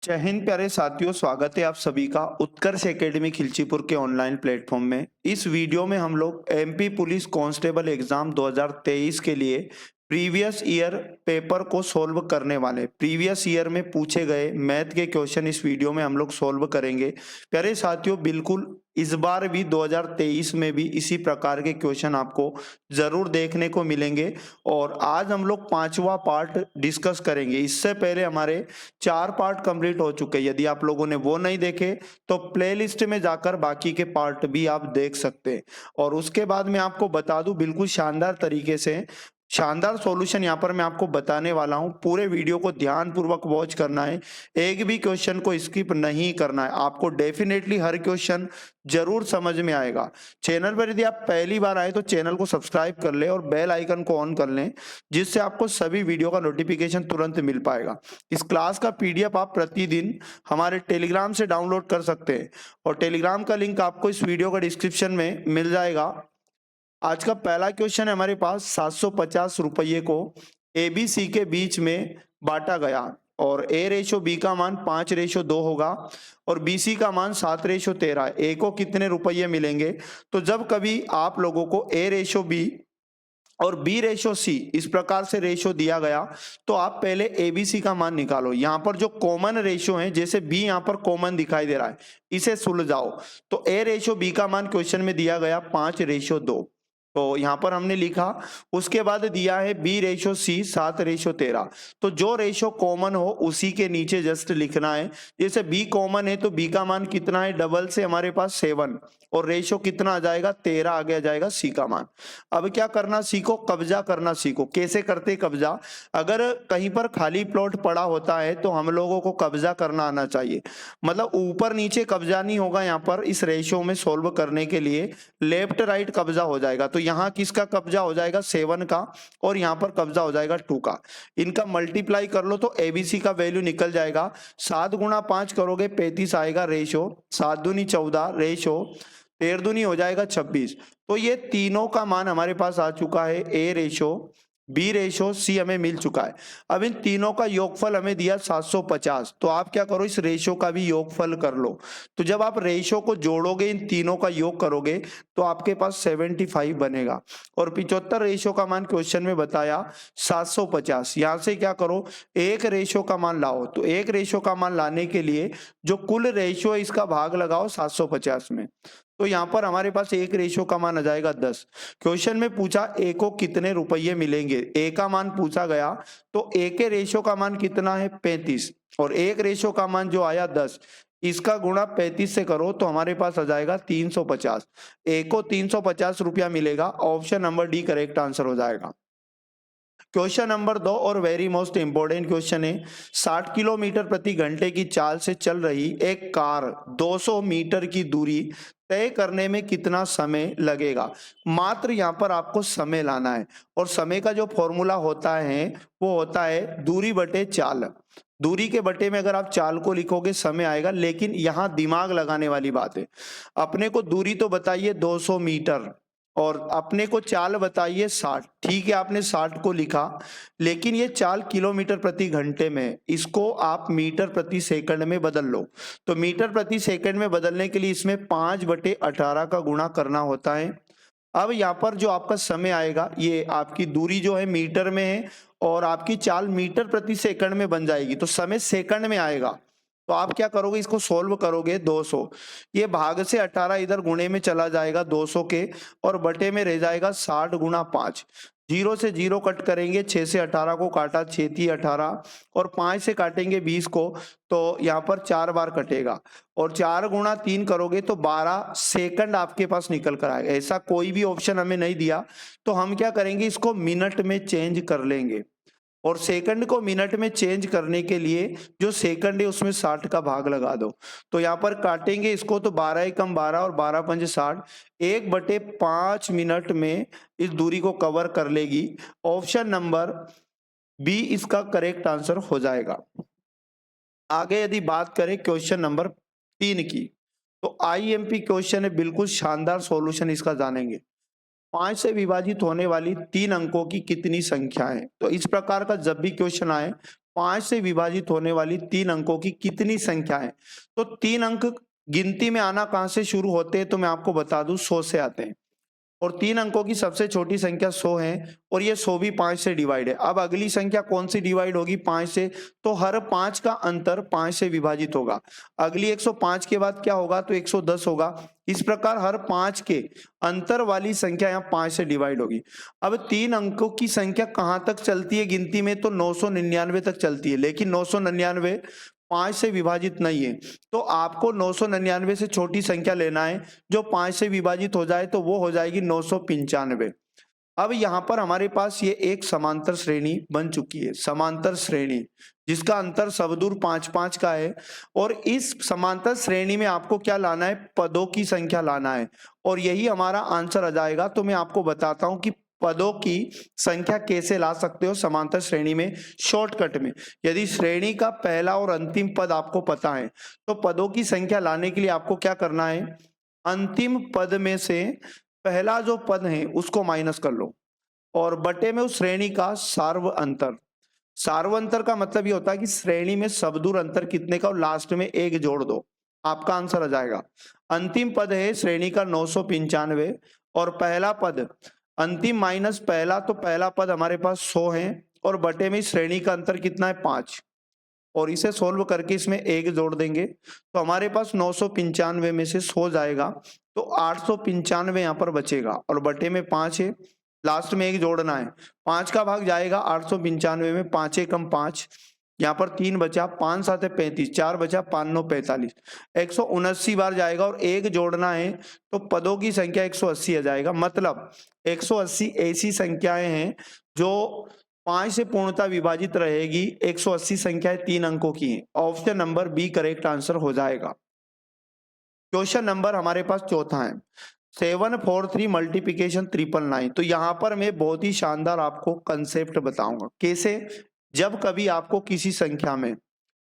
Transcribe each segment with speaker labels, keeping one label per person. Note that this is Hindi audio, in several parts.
Speaker 1: जय हिंद प्यारे साथियों, स्वागत है आप सभी का उत्कर्ष एकेडमी खिलचीपुर के ऑनलाइन प्लेटफॉर्म में। इस वीडियो में हम लोग एमपी पुलिस कांस्टेबल एग्जाम 2023 के लिए प्रीवियस ईयर पेपर को सॉल्व करने वाले प्रीवियस ईयर में पूछे गए मैथ के क्वेश्चन इस वीडियो में हम लोग सॉल्व करेंगे। प्यारे साथियों, बिल्कुल इस बार भी 2023 में भी इसी प्रकार के क्वेश्चन आपको जरूर देखने को मिलेंगे और आज हम लोग पांचवा पार्ट डिस्कस करेंगे। इससे पहले हमारे 4 पार्ट कंप्लीट हो चुके हैं। यदि आप लोगों ने वो नहीं देखे तो प्लेलिस्ट में जाकर बाकी के पार्ट भी आप देख सकते हैं। और उसके बाद मैं आपको बता दूं, बिल्कुल शानदार तरीके से शानदार सॉल्यूशन यहाँ पर मैं आपको बताने वाला हूँ। पूरे वीडियो को ध्यान पूर्वक वॉच करना है, एक भी क्वेश्चन को स्किप नहीं करना है। आपको डेफिनेटली हर क्वेश्चन जरूर समझ में आएगा। चैनल पर यदि आप पहली बार आए तो चैनल को सब्सक्राइब कर ले और बेल आइकन को ऑन कर लें, जिससे आपको सभी वीडियो का नोटिफिकेशन तुरंत मिल पाएगा। इस क्लास का पीडीएफ आप प्रतिदिन हमारे टेलीग्राम से डाउनलोड कर सकते हैं और टेलीग्राम का लिंक आपको इस वीडियो का डिस्क्रिप्शन में मिल जाएगा। आज का पहला क्वेश्चन है हमारे पास, 750 रुपये को एबीसी के बीच में बांटा गया और ए रेशो बी का मान 5:2 होगा और बीसी का मान 7:13 है। ए को कितने रुपये मिलेंगे? तो जब कभी आप लोगों को ए रेशो बी और बी रेशो सी इस प्रकार से रेशो दिया गया तो आप पहले एबीसी का मान निकालो। यहाँ पर जो कॉमन रेशो है, जैसे बी यहाँ पर कॉमन दिखाई दे रहा है, इसे सुलझाओ। तो ए रेशो बी का मान क्वेश्चन में दिया गया 5:2, तो यहाँ पर हमने लिखा। उसके बाद दिया है बी रेशो सी 7:13। तो जो रेशो कॉमन हो उसी के नीचे जस्ट लिखना है। जैसे बी कॉमन है तो बी का मान कितना है, डबल से हमारे पास 7 और रेशो कितना आ जाएगा, 13 आगे आ जाएगा सी का मान। अब क्या करना सीखो, कब्जा करना सीखो। कैसे करते कब्जा? अगर कहीं पर खाली प्लॉट पड़ा होता है तो हम लोगों को कब्जा करना आना चाहिए। मतलब ऊपर नीचे कब्जा नहीं होगा। यहाँ पर इस रेशो में सोल्व करने के लिए लेफ्ट राइट कब्जा हो जाएगा। तो यहाँ किसका कब्जा हो जाएगा, 7 का, और यहाँ पर कब्जा हो जाएगा 2 का। इनका मल्टीप्लाई कर लो तो एबीसी का वैल्यू निकल जाएगा। 7 गुणा 5 करोगे 35 आएगा रेशो, 7 दूनी 14 रेशो, 13 दूनी हो जाएगा 26। तो ये तीनों का मान हमारे पास आ चुका है। ए रेशो बी रेशो सी हमें मिल चुका है। अब इन तीनों का योगफल हमें दिया 750। तो आप क्या करो, इस रेशो का भी योगफल कर लो। तो जब आप रेशो को जोड़ोगे, इन तीनों का योग करोगे तो आपके पास 75 बनेगा। और 75 रेशो का मान क्वेश्चन में बताया 750। यहां से क्या करो, एक रेशो का मान लाओ। तो एक रेशो का मान लाने के लिए जो कुल रेशो है इसका भाग लगाओ 750 में। तो यहाँ पर हमारे पास एक रेशो का मान आ जाएगा 10। क्वेश्चन में पूछा ए को कितने रुपये मिलेंगे, ए का मान पूछा गया तो ए के रेशो का मान कितना है, 35, और एक रेशो का मान जो आया 10, इसका गुणा 35 से करो तो हमारे पास आ जाएगा 350। ए को 350 रुपया मिलेगा। Option number D correct answer हो जाएगा। क्वेश्चन नंबर 2 और वेरी मोस्ट इंपोर्टेंट क्वेश्चन है। 60 किलोमीटर प्रति घंटे की चाल से चल रही एक कार 200 मीटर की दूरी तय करने में कितना समय लगेगा? मात्र यहाँ पर आपको समय लाना है और समय का जो फॉर्मूला होता है वो होता है दूरी बटे चाल। दूरी के बटे में अगर आप चाल को लिखोगे समय आएगा, लेकिन यहाँ दिमाग लगाने वाली बात है। अपने को दूरी तो बताइए 200 मीटर और अपने को चाल बताइए 60। ठीक है, आपने 60 को लिखा, लेकिन ये चाल किलोमीटर प्रति घंटे में, इसको आप मीटर प्रति सेकंड में बदल लो। तो मीटर प्रति सेकंड में बदलने के लिए इसमें 5/18 का गुणा करना होता है। अब यहाँ पर जो आपका समय आएगा, ये आपकी दूरी जो है मीटर में है और आपकी चाल मीटर प्रति सेकंड में बन जाएगी, तो समय सेकंड में आएगा। तो आप क्या करोगे, इसको सोल्व करोगे 200, ये भाग से 18 इधर गुणे में चला जाएगा 200 के, और बटे में रह जाएगा 60 गुणा 5। 0 से 0 कट करेंगे, 6 से 18 को काटा, 6 थी 18, और 5 से काटेंगे 20 को, तो यहाँ पर 4 बार कटेगा, और 4 गुणा 3 करोगे तो 12 सेकंड आपके पास निकल कर आएगा। ऐसा कोई भी ऑप्शन हमें नहीं दिया, तो हम क्या करेंगे, इसको मिनट में चेंज कर लेंगे। और सेकंड को मिनट में चेंज करने के लिए जो सेकंड है उसमें 60 का भाग लगा दो। तो यहाँ पर काटेंगे इसको तो 12 एकम 12 और 12 पंजे 60, 1/5 मिनट में इस दूरी को कवर कर लेगी। ऑप्शन नंबर बी इसका करेक्ट आंसर हो जाएगा। आगे यदि बात करें क्वेश्चन नंबर 3 की, तो आईएमपी क्वेश्चन है, बिल्कुल शानदार सॉल्यूशन इसका जानेंगे। 5 से विभाजित होने वाली 3 अंकों की कितनी संख्या है? तो इस प्रकार का जब भी क्वेश्चन आए 5 से विभाजित होने वाली 3 अंकों की कितनी संख्या है? तो 3 अंक गिनती में आना कहाँ से शुरू होते हैं, तो मैं आपको बता दूं 100 से आते हैं। और 3 अंकों की सबसे छोटी संख्या 100 है और ये 100 भी 5 से डिवाइड है। अब अगली संख्या कौन सी डिवाइड होगी 5 से? तो हर 5 का अंतर 5 से विभाजित होगा। अगली 105 के बाद क्या होगा? तो 110 होगा। इस प्रकार हर 5 के अंतर वाली संख्या यहाँ 5 से डिवाइड होगी। अब 3 अंकों की संख्या कहाँ तक चलती है गिनती में? तो 999 तक चलती है, लेकिन 999 5 से विभाजित नहीं है। तो आपको 999 से छोटी संख्या लेना है जो 5 से विभाजित हो जाए, तो वो हो जाएगी 995। अब यहाँ पर हमारे पास ये एक समांतर श्रेणी बन चुकी है, समांतर श्रेणी जिसका अंतर सबदूर 5-5 का है। और इस समांतर श्रेणी में आपको क्या लाना है? पदों की संख्या लाना है और यही हमारा आंसर आ जाएगा। तो मैं आपको बताता हूं कि पदों की संख्या कैसे ला सकते हो समांतर श्रेणी में शॉर्टकट में। यदि श्रेणी का पहला और अंतिम पद आपको पता है तो पदों की संख्या लाने के लिए आपको क्या करना है? अंतिम पद में से पहला जो पद है उसको माइनस कर लो और बटे में उस श्रेणी का सार्व अंतर। सार्व अंतर का मतलब ये होता है कि श्रेणी में सबदूर अंतर कितने का और लास्ट में 1 जोड़ दो, आपका आंसर आ जाएगा। अंतिम पद है श्रेणी का 995 और पहला पद अंतिम माइनस पहला, तो पहला पद हमारे पास 100 है और बटे में श्रेणी का अंतर कितना है? 5। और इसे सोल्व करके इसमें 1 जोड़ देंगे तो हमारे पास 995 में से 100 जाएगा तो 895 यहाँ पर बचेगा और बटे में 5 है, लास्ट में 1 जोड़ना है। 5 का भाग जाएगा 895 में, 5 एकम 5, यहाँ पर 3 बचा, 5 7 35, 4 बचा, 5 9 45, 179 बार जाएगा और 1 जोड़ना है तो पदों की संख्या 180 आ जाएगा। मतलब 180 ऐसी संख्याएं हैं जो 5 से पूर्णतः विभाजित रहेगी। 180 संख्याएं 3 अंकों की हैं। Option number B correct answer हो जाएगा। क्वेश्चन नंबर हमारे पास चौथा है 743 मल्टीप्लीकेशन 999। तो यहाँ पर मैं बहुत ही शानदार आपको कंसेप्ट बताऊंगा कैसे। जब कभी आपको किसी संख्या में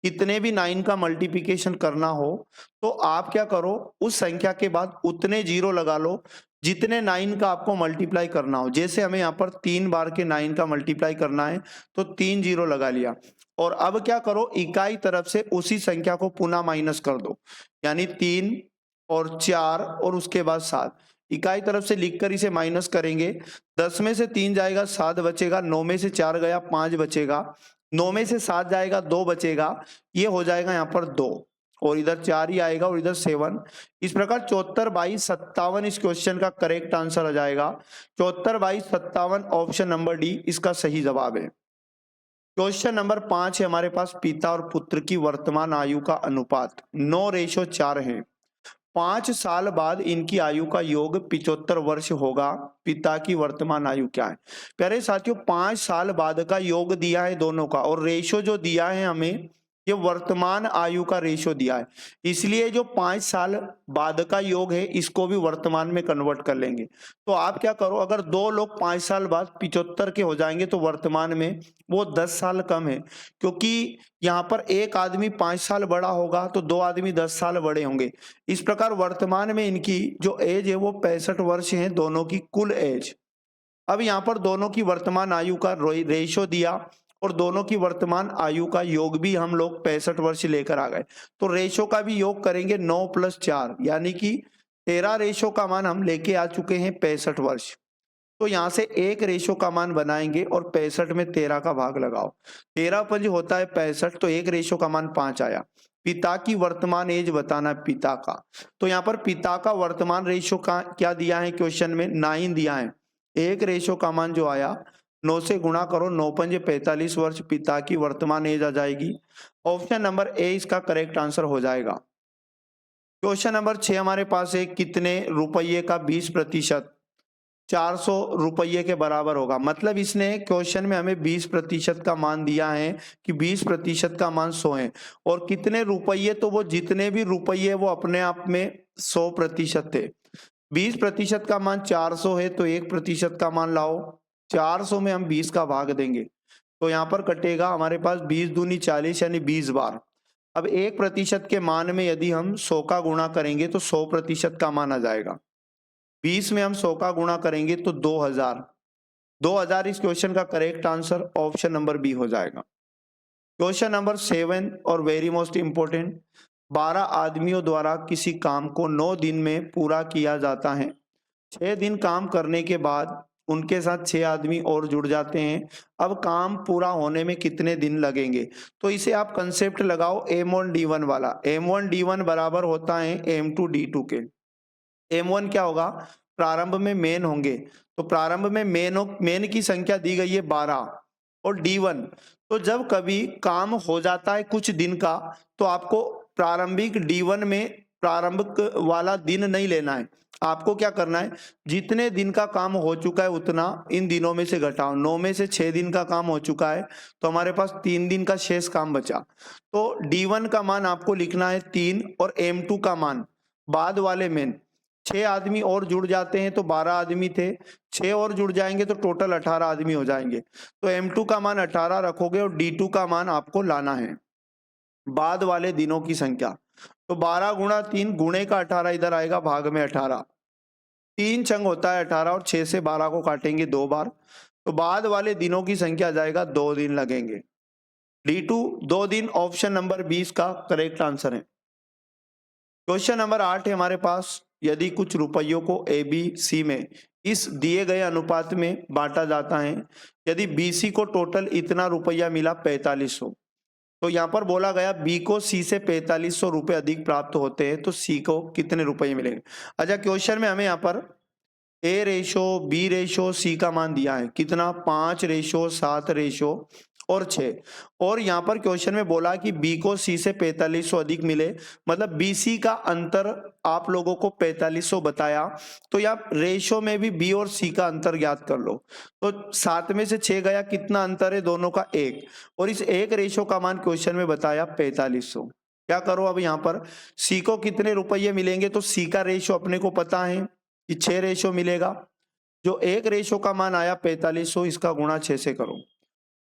Speaker 1: कितने भी 9 का मल्टीप्लिकेशन करना हो तो आप क्या करो, उस संख्या के बाद उतने जीरो लगा लो जितने 9 का आपको मल्टीप्लाई करना हो। जैसे हमें यहाँ पर 3 बार के 9 का मल्टीप्लाई करना है तो 3 जीरो लगा लिया और अब क्या करो, इकाई तरफ से उसी संख्या को पुनः माइनस कर दो, यानी 3 और 4 और उसके बाद 7। इकाई तरफ से लिखकर इसे माइनस करेंगे। 10 में से 3 जाएगा 7 बचेगा, 9 में से 4 गया 5 बचेगा, 9 में से 7 जाएगा 2 बचेगा, ये हो जाएगा यहाँ पर 2 और इधर 4 ही आएगा और इधर 7। इस प्रकार 74 22 57 इस क्वेश्चन का करेक्ट आंसर आ जाएगा। 74 22 57 ऑप्शन नंबर डी इसका सही जवाब है। क्वेश्चन नंबर 5 है हमारे पास पिता और पुत्र की वर्तमान आयु का अनुपात 9:4 है। 5 साल बाद इनकी आयु का योग 75 वर्ष होगा। पिता की वर्तमान आयु क्या है? प्यारे साथियों 5 साल बाद का योग दिया है दोनों का और रेशो जो दिया है हमें ये वर्तमान आयु का रेशो दिया है, इसलिए जो 5 साल बाद का योग है इसको भी वर्तमान में कन्वर्ट कर लेंगे। तो आप क्या करो, अगर दो लोग 5 साल बाद 75 के हो जाएंगे तो वर्तमान में वो 10 साल कम है, क्योंकि यहाँ पर एक आदमी 5 साल बड़ा होगा तो दो आदमी 10 साल बड़े होंगे। इस प्रकार वर्तमान में इनकी जो एज है वो 65 वर्ष है, दोनों की कुल एज। अब यहाँ पर दोनों की वर्तमान आयु का रेशो दिया और दोनों की वर्तमान आयु का योग भी हम लोग 65 वर्ष लेकर आ गए, तो रेशो का भी योग करेंगे 9 + 4 यानी कि 13 रेशो का मान हम लेके आ चुके हैं 65 वर्ष। तो यहाँ से एक रेशो का मान बनाएंगे और 65 में 13 का भाग लगाओ, 13 पंज होता है 65, तो एक रेशो का मान 5 आया। पिता की वर्तमान एज बताना है पिता का, तो यहाँ पर पिता का वर्तमान रेशो का क्या दिया है क्वेश्चन में? 9 दिया है। एक रेशो का मान जो आया 9 से गुणा करो, 9 पंजे 45 वर्ष पिता की वर्तमान एज आ जाएगी। ऑप्शन नंबर ए इसका करेक्ट आंसर हो जाएगा। क्वेश्चन नंबर 6 हमारे पास है कितने रुपये का 20% 400 रुपये के बराबर होगा। मतलब इसने क्वेश्चन में हमें 20% का मान दिया है कि 20% का मान 100 है और कितने रुपये, तो वो जितने भी रुपये वो अपने आप में 100% थे। 20% का मान 400 है तो 1% का मान लाओ, 400 में हम 20 का भाग देंगे तो यहाँ पर कटेगा हमारे पास 20 दूनी 40 यानी 20 बार। अब 1% के मान में यदि हम 100 का गुणा करेंगे तो 100% का मान आ जाएगा। 20 में हम 100 का गुणा करेंगे तो 2000 इस क्वेश्चन का correct answer option number B हो जाएगा। क्वेश्चन नंबर 7 और वेरी मोस्ट इंपोर्टेंट, 12 आदमियों द्वारा किसी काम को 9 दिन में पूरा किया जाता है। 6 दिन काम करने के बाद उनके साथ 6 आदमी और जुड़ जाते हैं। अब काम पूरा होने में कितने दिन लगेंगे? तो इसे आप कंसेप्ट लगाओ M1D1 वाला। M1D1 बराबर होता है M2D2 के। M1 क्या होगा? प्रारंभ में मेन होंगे, तो प्रारंभ में मेन की संख्या दी गई है 12 और D1। तो जब कभी काम हो जाता है कुछ दिन का, तो आपको प्रारंभिक D1 में प्रारंभिक वाला दिन नहीं लेना है। आपको क्या करना है, जितने दिन का काम हो चुका है उतना इन दिनों में से घटाओ। 9 में से 6 दिन का काम हो चुका है, तो हमारे पास 3 दिन का शेष काम बचा। तो D1 का मान आपको लिखना है 3 और M2 का मान बाद वाले में 6 आदमी और जुड़ जाते हैं, तो 12 आदमी थे, 6 और जुड़ जाएंगे तो टोटल 18 आदमी हो जाएंगे। तो M2 का मान 18 रखोगे और D2 का मान आपको लाना है बाद वाले दिनों की संख्या। तो 12 गुणा 3 गुणे का 18 इधर आएगा, भाग में 18, 3 छंग होता है 18 और 6 से 12 को काटेंगे 2 बार, तो बाद वाले दिनों की संख्या आ जाएगा 2 दिन लगेंगे। D2 2 दिन, ऑप्शन नंबर 20 का करेक्ट आंसर है। क्वेश्चन नंबर 8 है हमारे पास, यदि कुछ रुपयों को ABC में इस दिए गए अनुपात में बांटा जाता है, यदि BC को टोटल इतना रुपया मिला 4500, तो यहाँ पर बोला गया B को C से 4500 रुपए अधिक प्राप्त होते हैं, तो C को कितने रुपये मिलेंगे? अच्छा, क्वेश्चन में हमें यहाँ पर A ratio B ratio C का मान दिया है कितना, 5 रेशो 7 रेशो और 6, और यहाँ पर क्वेश्चन में बोला कि B को C से 4500 अधिक मिले, मतलब BC का अंतर आप लोगों को 4500 बताया, तो यहाँ रेशो में भी B और C का अंतर ज्ञात कर लो। तो 7 में से 6 गया, कितना अंतर है दोनों का? 1, और इस 1 रेशो का मान क्वेश्चन में बताया 4500। क्या करो अब यहाँ पर C को कितने रुपये मिलेंगे, तो C का रेशो अपने को पता है कि 6 रेशो मिलेगा, जो 1 रेशो का मान आया 4500, इसका गुणा 6 से करो,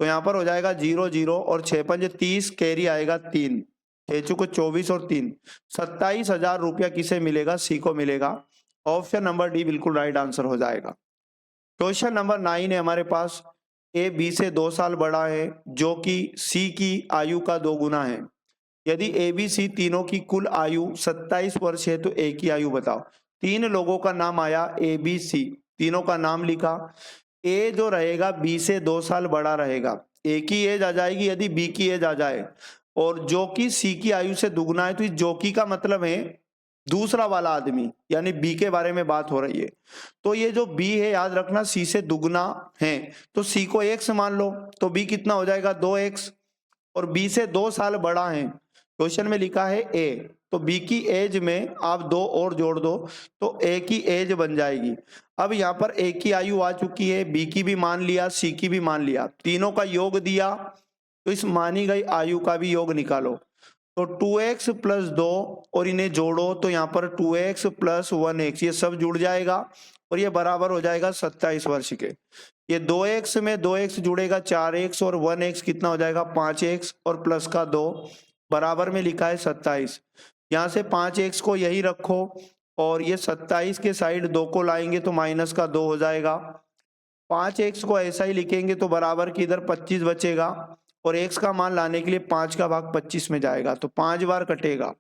Speaker 1: तो यहाँ पर हो जाएगा 0 0 और 6 पंजे 30, कैरी आएगा 3, 6 चुको 24 और 3 27,000 रुपया किसे मिलेगा? C को मिलेगा। ऑप्शन नंबर डी बिल्कुल राइट आंसर हो जाएगा। क्वेश्चन नंबर 9 है हमारे पास, A B से 2 साल बड़ा है जो कि C की आयु का 2 गुना है। यदि A B C तीनों की कुल आयु 27 वर्ष है, तो A की आयु बताओ। 3 लोगों का नाम आया A B C, तीनों का नाम लिखा। A जो रहेगा B से 2 साल बड़ा रहेगा, A की एज आ जाएगी यदि B की एज आ जाए, और जो कि C की आयु से दुगना है, तो इस जो की का मतलब है दूसरा वाला आदमी, यानी B के बारे में बात हो रही है। तो ये जो B है याद रखना C से दुगना है, तो C को x मान लो, तो B कितना हो जाएगा? 2x, और B से 2 साल बड़ा है, क्वेश्चन में लिखा है A, तो B की एज में आप 2 और जोड़ दो तो A की एज बन जाएगी। अब यहाँ पर A की आयु आ चुकी है, B की भी मान लिया, C की भी मान लिया, तीनों का योग दिया, तो इस मानी गई आयु का भी योग निकालो। तो 2x प्लस 2 और इन्हें जोड़ो, तो यहाँ पर 2x प्लस 1x ये सब जुड़ जाएगा, और ये बराबर हो जाएगा 27 वर्ष के। ये 2x में 2x जुड़ेगा 4x, और 1x कितना हो जाएगा? 5x, और प्लस का 2 बराबर में लिखा है 27। यहाँ से 5x को यही रखो, और ये 27 के साइड 2 को लाएंगे तो माइनस का 2 हो जाएगा। 5x को ऐसा ही लिखेंगे तो बराबर की इधर 25 बचेगा, और x का मान लाने के लिए 5 का भाग 25 में जाएगा, तो 5 बार कटेगा।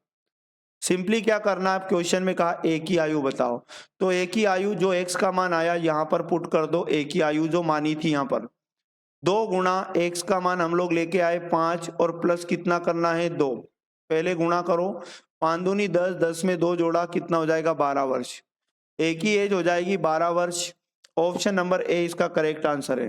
Speaker 1: सिंपली क्या करना है, क्वेश्चन में कहा A की आयु बताओ, तो A की आयु जो x का मान आया यहाँ पर पुट कर दो, A की आयु जो मानी थी यहाँ पर 2 गुणा x का मान हम लोग लेके आए 5, और प्लस कितना करना है? 2, पहले गुणा करो, 5 दूनी 10, 10 में 2 जोड़ा, कितना हो जाएगा? 12 वर्ष। A की एज हो जाएगी 12 वर्ष। ऑप्शन नंबर ए इसका करेक्ट आंसर है।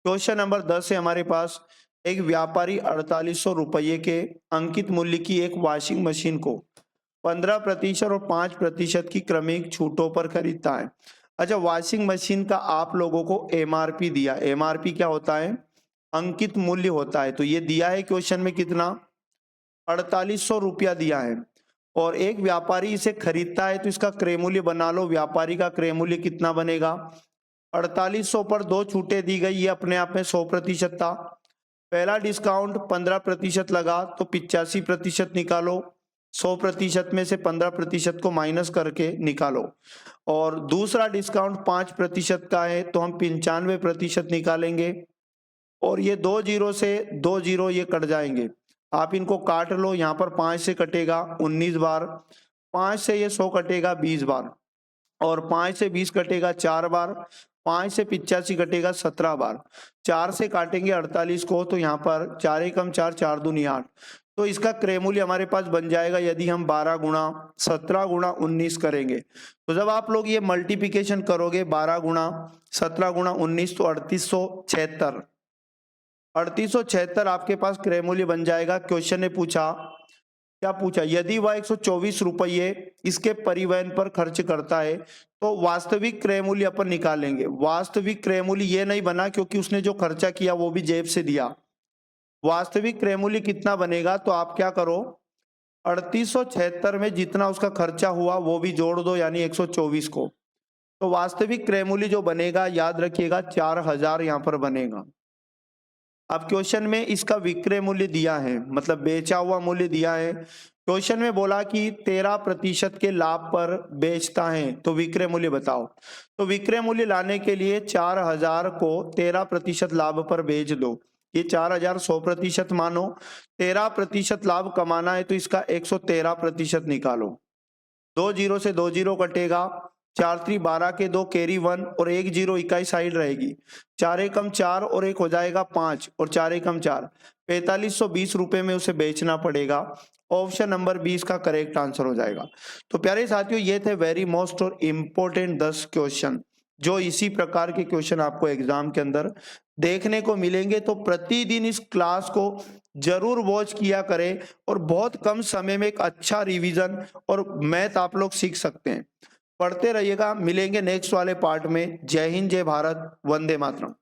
Speaker 1: क्वेश्चन नंबर 10 है हमारे पास, एक व्यापारी 4800 रुपये के अंकित मूल्य की एक वॉशिंग मशीन को 15% और 5% की क्रमिक छूटों पर खरीदता है। अच्छा, वॉशिंग मशीन का आप लोगों को MRP दिया, MRP क्या होता है? अंकित मूल्य होता है, तो ये दिया है क्वेश्चन में कितना? 4800 रुपया दिया है, और एक व्यापारी इसे खरीदता है, तो इसका क्रय मूल्य बना लो। व्यापारी का क्रय मूल्य कितना बनेगा? 4800 पर 2 छूटे दी गई, ये अपने आप में 100% था। पहला डिस्काउंट 15% लगा, तो 85% निकालो, 100% में से 15% को माइनस करके निकालो। और दूसरा डिस्काउंट 5% का है, तो हम 95% निकालेंगे, और ये 2 जीरो से 2 जीरो ये कट जाएंगे, आप इनको काट लो। यहाँ पर 5 से कटेगा 19 बार, 5 से ये 100 कटेगा 20 बार, और 5 से 20 कटेगा 4 बार, 5 से 85 कटेगा 17 बार, 4 से काटेंगे 48 को, तो यहाँ पर 4 एकम 4, 4 दूनी 8। तो इसका क्रय मूल्य हमारे पास बन जाएगा यदि हम 12 गुणा 17 गुणा 19 करेंगे। तो जब आप लोग ये मल्टीप्लिकेशन करोगे 12 गुणा 17 गुणा 19 तो 3876, 3876 आपके पास क्रय मूल्य बन जाएगा। क्वेश्चन ने पूछा, क्या पूछा, यदि वह 124 रुपये इसके परिवहन पर खर्च करता है तो वास्तविक क्रय मूल्य अपन निकालेंगे। वास्तविक क्रय मूल्य ये नहीं बना क्योंकि उसने जो खर्चा किया वो भी जेब से दिया। वास्तविक क्रय मूल्य कितना बनेगा, तो आप क्या करो, 3876 में जितना उसका खर्चा हुआ वो भी जोड़ दो, यानी 124 को। तो वास्तविक क्रय मूल्य जो बनेगा, याद रखिएगा 4000 यहाँ पर बनेगा। अब क्वेश्चन में इसका विक्रय मूल्य दिया है, मतलब बेचा हुआ मूल्य दिया है। क्वेश्चन में बोला कि 13% के लाभ पर बेचता है, तो विक्रय मूल्य बताओ। तो विक्रय मूल्य लाने के लिए 4000 को 13% लाभ पर बेच दो। ये 4000 100% मानो, 13% लाभ कमाना है तो इसका 113% निकालो। 2 जीरो से 2 जीरो कटेगा, 4 3 12 के 2 कैरी 1 और 1 जीरो इकाई साइड रहेगी, 4 एकम 4 और 1 हो जाएगा 5 और 4 एकम 4, 4520 रुपए में उसे बेचना पड़ेगा। ऑप्शन नंबर 20 का करेक्ट आंसर हो जाएगा। तो प्यारे साथियों, ये थे वेरी मोस्ट और इम्पोर्टेंट 10 क्वेश्चन, जो इसी प्रकार के क्वेश्चन आपको एग्जाम के अंदर देखने को मिलेंगे। तो प्रतिदिन इस क्लास को जरूर वॉच किया करें और बहुत कम समय में एक अच्छा रिवीजन और मैथ आप लोग सीख सकते हैं। पढ़ते रहिएगा, मिलेंगे नेक्स्ट वाले पार्ट में। जय हिंद, जय भारत, वंदे मातरम।